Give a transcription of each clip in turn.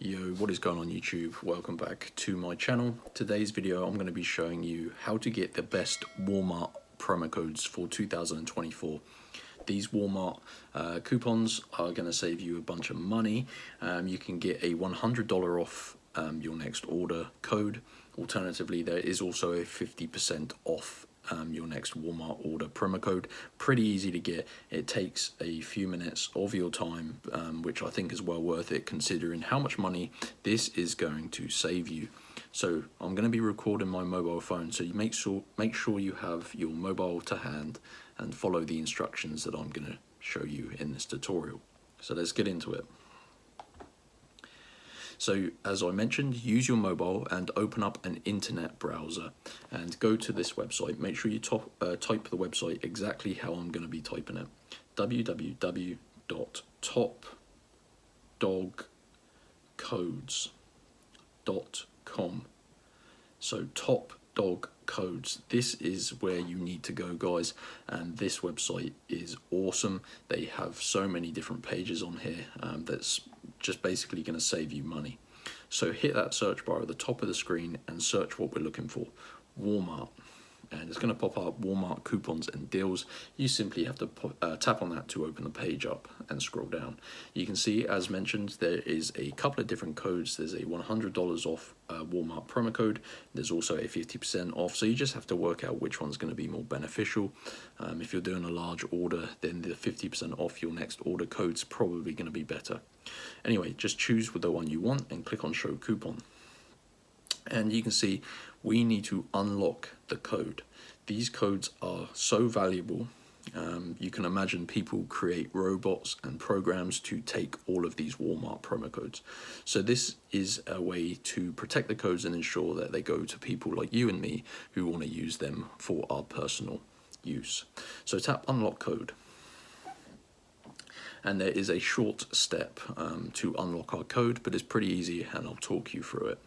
Yo, what is going on YouTube? Welcome back to my channel. Today's video I'm going to be showing you how to get the best Walmart promo codes for 2024. These Walmart coupons are going to save you a bunch of money. You can get a $100 off your next order code. Alternatively, there is also a 50% off your next Walmart order promo code. Pretty easy to get. It takes a few minutes of your time, which I think is well worth it considering how much money this is going to save you. So I'm going to be recording my mobile phone, so you make sure you have your mobile to hand and follow the instructions that I'm going to show you in this tutorial. So let's get into it. So as I mentioned, use your mobile and open up an internet browser and go to this website. Make sure you type the website exactly how I'm going to be typing it. www.topdogcodes.com. So Top Dog Codes. This is where you need to go, guys, and this website is awesome. They have so many different pages on here that's just basically going to save you money. So hit that search bar at the top of the screen and search what we're looking for, Walmart, and it's going to pop up Walmart coupons and deals. You simply have to tap on that to open the page up and scroll down. You can see, as mentioned, there is a couple of different codes. There's a $100 off Walmart promo code. There's also a 50% off, so you just have to work out which one's going to be more beneficial. If you're doing a large order, then the 50% off your next order code's probably going to be better. Anyway, just choose the one you want and click on show coupon. And you can see we need to unlock the code. These codes are so valuable. You can imagine people create robots and programs to take all of these Walmart promo codes. So this is a way to protect the codes and ensure that they go to people like you and me who want to use them for our personal use. So tap unlock code. And there is a short step to unlock our code, but it's pretty easy and I'll talk you through it.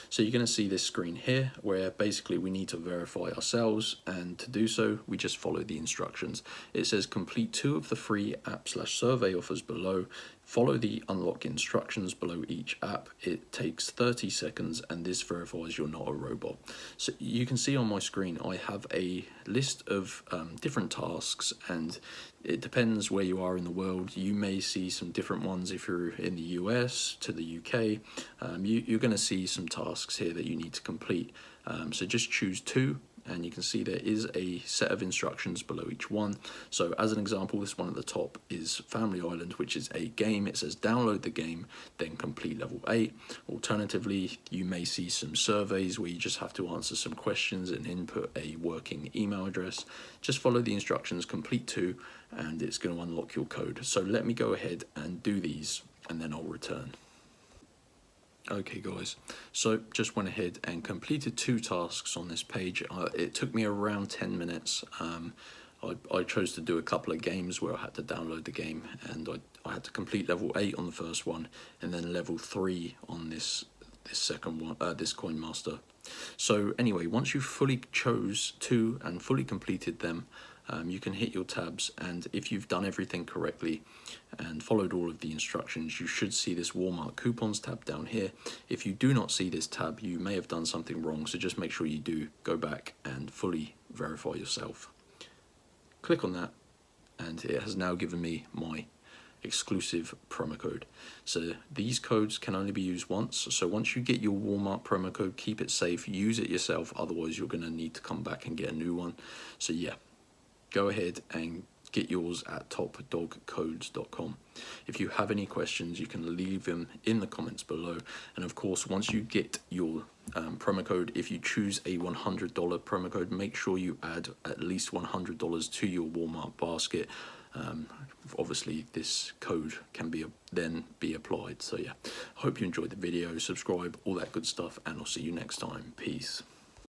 So you're going to see this screen here where basically we need to verify ourselves, and to do so we just follow the instructions. It says complete 2 of the free app/survey offers below. Follow the unlock instructions below each app. It takes 30 seconds and this verifies you're not a robot. So you can see on my screen I have a list of different tasks, and it depends where you are in the world. You may see some different ones. If you're in the US to the UK, you're going to see some tasks here that you need to complete. So just choose 2. And you can see there is a set of instructions below each one. So as an example, this one at the top is Family Island, which is a game. It says download the game, then complete level 8. Alternatively, you may see some surveys where you just have to answer some questions and input a working email address. Just follow the instructions, complete 2, and it's going to unlock your code. So let me go ahead and do these, and then I'll return. Okay guys, so just went ahead and completed 2 tasks on this page. It took me around 10 minutes. I chose to do a couple of games where I had to download the game, and I had to complete level 8 on the first one and then level 3 on this second one, this Coin Master. So anyway, once you fully chose 2 and fully completed them, you can hit your tabs, and if you've done everything correctly and followed all of the instructions, you should see this Walmart coupons tab down here. If you do not see this tab, you may have done something wrong, so just make sure you do go back and fully verify yourself. Click on that, and it has now given me my exclusive promo code. So these codes can only be used once, so once you get your Walmart promo code, keep it safe, use it yourself, otherwise you're going to need to come back and get a new one. So yeah, go ahead and get yours at topdogcodes.com. If you have any questions, you can leave them in the comments below. And of course, once you get your promo code, if you choose a $100 promo code, make sure you add at least $100 to your Walmart basket. Obviously, this code can then be applied. So yeah, hope you enjoyed the video. Subscribe, all that good stuff, and I'll see you next time. Peace.